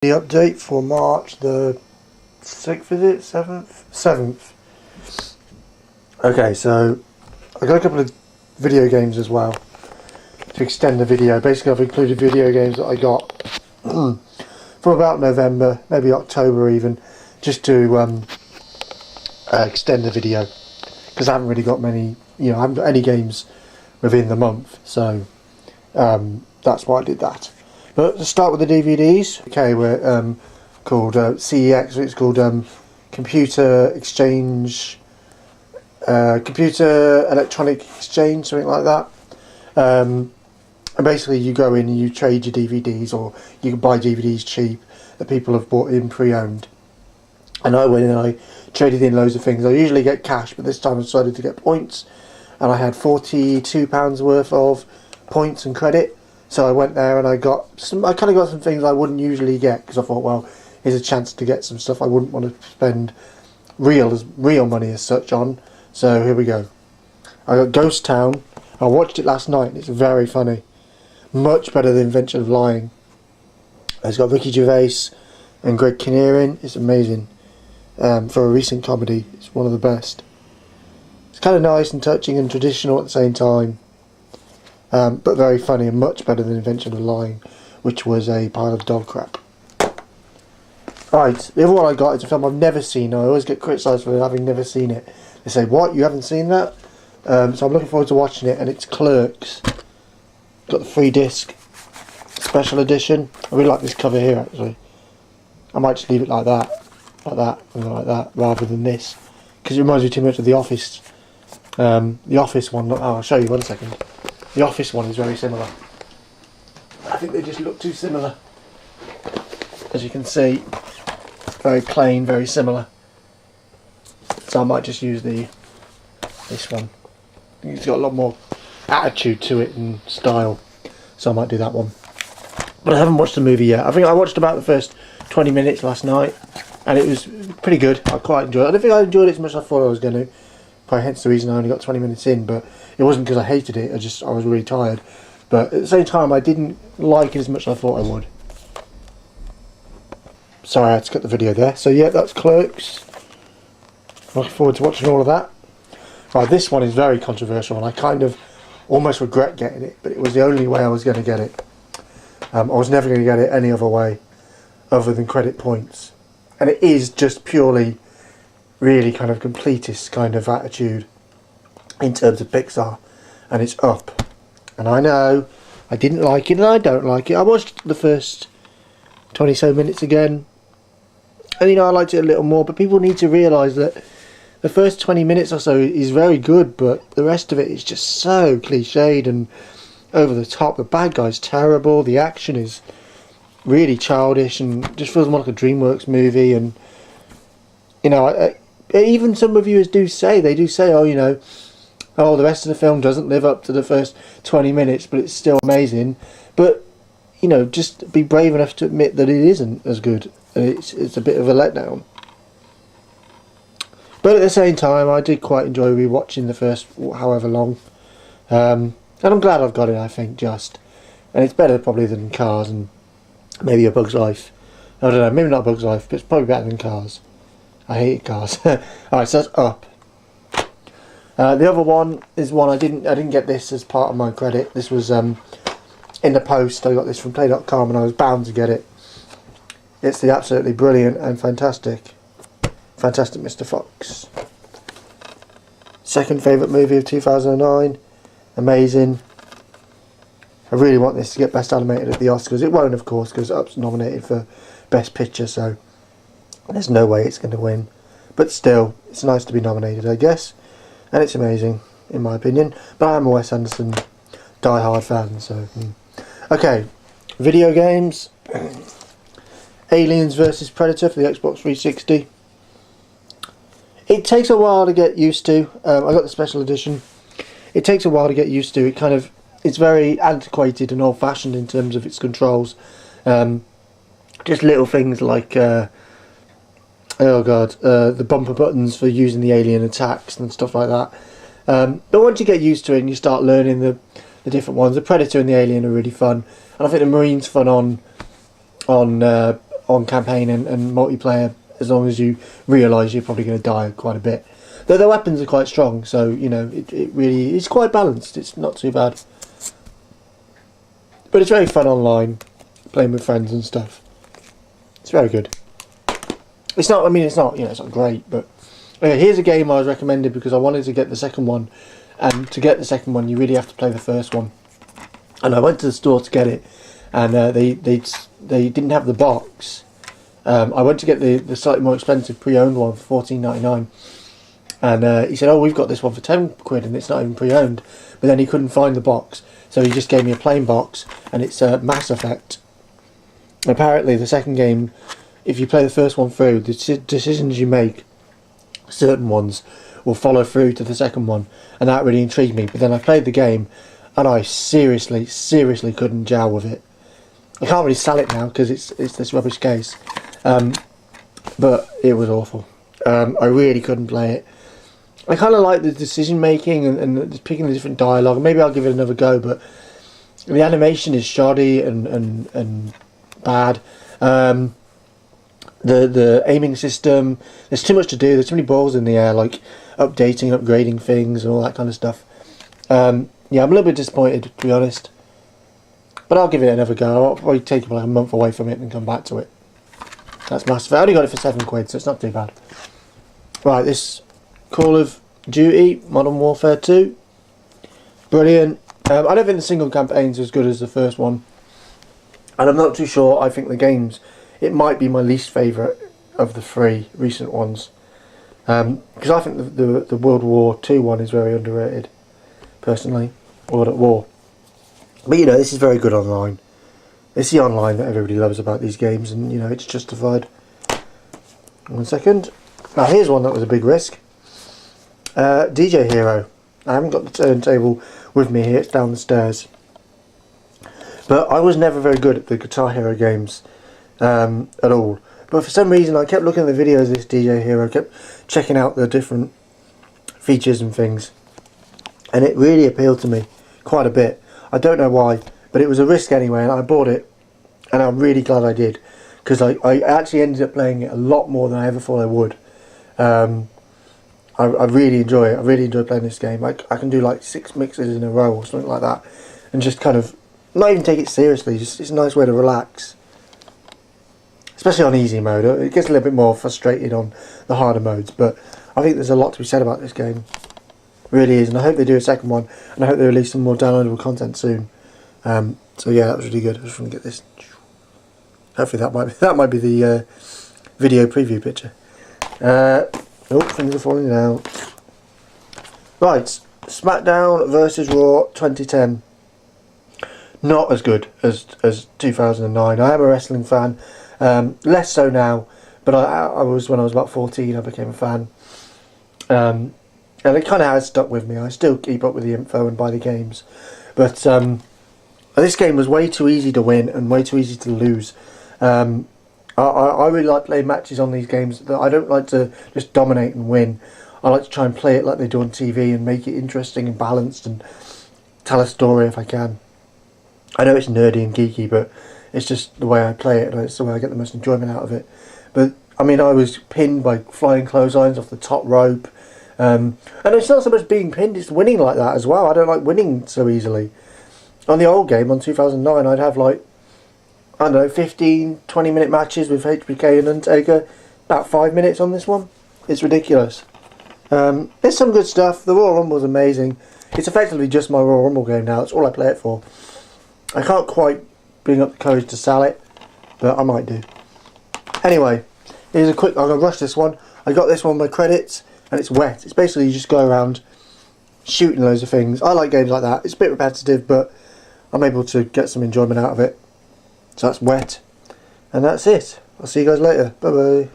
The update for March the 6th, is it? 7th? 7th. Okay, so I got a couple of video games as well to extend the video. Basically, I've included video games that I got from about November, maybe October even, just to extend the video, because I haven't really got many, I haven't got any games within the month, so that's why I did that. But let's start with the DVDs. Okay, we're called CEX. It's called Computer Exchange, Computer Electronic Exchange, something like that. And basically, you go in and you trade your DVDs, or you can buy DVDs cheap that people have bought in pre-owned. And I went in and I traded in loads of things. I usually get cash, but this time I decided to get points, and I had £42 worth of points and credit. So I went there and I got some. I kind of got some things I wouldn't usually get, because I thought, well, here's a chance to get some stuff I wouldn't want to spend real money as such on. So here we go. I got Ghost Town. I watched it last night and it's very funny. Much better than Invention of Lying. It's got Ricky Gervais and Greg Kinnear in. It's amazing. For a recent comedy, it's one of the best. It's kind of nice and touching and traditional at the same time. But very funny and much better than Invention of Lying, which was a pile of dog crap. Right, the other one I got is a film I've never seen. I always get criticised for having never seen it. They say, what, you haven't seen that? So I'm looking forward to watching it, and it's Clerks. Got the 3-disc special edition. I really like this cover here, actually. I might just leave it like that, rather than this, because it reminds me too much of The Office. The Office one, I'll show you one second. The Office one is very similar. I think they just look too similar. As you can see, very plain, very similar. So I might just use this one. I think it's got a lot more attitude to it and style. So I might do that one. But I haven't watched the movie yet. I think I watched about the first 20 minutes last night, and it was pretty good. I quite enjoyed it. I don't think I enjoyed it as much as I thought I was going to. Probably hence the reason I only got 20 minutes in, but it wasn't because I hated it, I was really tired. But at the same time, I didn't like it as much as I thought I would. Sorry, I had to cut the video there. So yeah, that's Clerks. Looking forward to watching all of that. Right, this one is very controversial, and I kind of almost regret getting it, but it was the only way I was going to get it. I was never going to get it any other way, other than credit points. And it is just purely, really kind of completist kind of attitude in terms of Pixar, and it's Up. And I know I didn't like it and I don't like it. I watched the first 20 so minutes again, and I liked it a little more, but people need to realise that the first 20 minutes or so is very good, but the rest of it is just so cliched and over the top. The bad guy's terrible, the action is really childish and just feels more like a DreamWorks movie. And even some reviewers do say, oh, the rest of the film doesn't live up to the first 20 minutes, but it's still amazing. But, just be brave enough to admit that it isn't as good. It's a bit of a letdown. But at the same time, I did quite enjoy rewatching the first however long. And I'm glad I've got it, I think, and it's better probably than Cars and maybe A Bug's Life. I don't know, maybe not A Bug's Life, but it's probably better than Cars. I hate Cars. Alright, so that's Up. The other one is one I didn't get this as part of my credit. This was in the post. I got this from play.com and I was bound to get it. It's the absolutely brilliant and Fantastic Mr. Fox. Second favourite movie of 2009. Amazing. I really want this to get Best Animated at the Oscars. It won't, of course, because Up's nominated for Best Picture, so there's no way it's going to win. But still, it's nice to be nominated, I guess. And it's amazing, in my opinion. But I'm a Wes Anderson die-hard fan, so... Okay, video games. Aliens vs Predator for the Xbox 360. It takes a while to get used to. I got the special edition. It takes a while to get used to. It's very antiquated and old-fashioned in terms of its controls. Just little things like... the bumper buttons for using the alien attacks and stuff like that. But once you get used to it and you start learning the different ones, the Predator and the Alien are really fun, and I think the Marine's fun on on campaign and multiplayer, as long as you realise you're probably going to die quite a bit. Though the weapons are quite strong, so you know it really is quite balanced. It's not too bad, but it's very fun online, playing with friends and stuff. It's very good. It's not. I mean, it's not. You know, it's not great, but here's a game I was recommended because I wanted to get the second one, and to get the second one, you really have to play the first one. And I went to the store to get it, and they didn't have the box. I went to get the slightly more expensive pre-owned one for $14.99, and he said, "Oh, we've got this one for £10, and it's not even pre-owned." But then he couldn't find the box, so he just gave me a plain box, and it's Mass Effect. Apparently, the second game, if you play the first one through, the decisions you make, certain ones, will follow through to the second one, and that really intrigued me. But then I played the game, and I seriously couldn't gel with it. I can't really sell it now because it's this rubbish case, but it was awful. I really couldn't play it. I kind of like the decision making and picking the different dialogue. Maybe I'll give it another go, but the animation is shoddy and bad. The aiming system, there's too much to do. There's too many balls in the air, like updating, upgrading things, and all that kind of stuff. Yeah, I'm a little bit disappointed, to be honest. But I'll give it another go. I'll probably take like a month away from it and come back to it. That's massive. I only got it for £7, so it's not too bad. Right, this Call of Duty Modern Warfare 2. Brilliant. I don't think the single campaign's as good as the first one. And I'm not too sure. I think the games, it might be my least favourite of the 3 recent ones. Because I think the World War II one is very underrated, personally. World at War. But you know, this is very good online. It's the online that everybody loves about these games, and you know, it's justified. 1 second. Now here's one that was a big risk. DJ Hero. I haven't got the turntable with me here, it's down the stairs. But I was never very good at the Guitar Hero games at all. But for some reason I kept looking at the videos of this DJ Hero, kept checking out the different features and things. And it really appealed to me quite a bit. I don't know why, but it was a risk anyway, and I bought it, and I'm really glad I did, because I actually ended up playing it a lot more than I ever thought I would. I really enjoy it. I really enjoy playing this game. I can do like 6 mixes in a row or something like that, and just kind of not even take it seriously. Just it's a nice way to relax, especially on easy mode. It gets a little bit more frustrated on the harder modes, but I think there's a lot to be said about this game. Really is, and I hope they do a second one, and I hope they release some more downloadable content soon. So yeah, that was really good. I just want to get this. Hopefully that might be the video preview picture. Oh, things are falling down. Right, Smackdown versus Raw 2010. Not as good as 2009. I am a wrestling fan, less so now, but I was, when I was about 14, I became a fan. And it kind of has stuck with me. I still keep up with the info and buy the games. But this game was way too easy to win and way too easy to lose. I really like playing matches on these games. I don't like to just dominate and win. I like to try and play it like they do on TV and make it interesting and balanced and tell a story if I can. I know it's nerdy and geeky, but it's just the way I play it, and it's the way I get the most enjoyment out of it. But I mean, I was pinned by flying clotheslines off the top rope. And it's not so much being pinned, it's winning like that as well. I don't like winning so easily. On the old game, on 2009, I'd have like, I don't know, 15, 20 minute matches with HBK and Undertaker. About 5 minutes on this one. It's ridiculous. There's some good stuff. The Royal Rumble is amazing. It's effectively just my Royal Rumble game now. That's all I play it for. I can't quite bring up the courage to sell it, but I might do. Anyway, here's a quick, I'm going to rush this one. I got this one by credits. And it's wet. It's basically you just go around shooting loads of things. I like games like that. It's a bit repetitive, but I'm able to get some enjoyment out of it. So that's wet. And that's it. I'll see you guys later. Bye bye.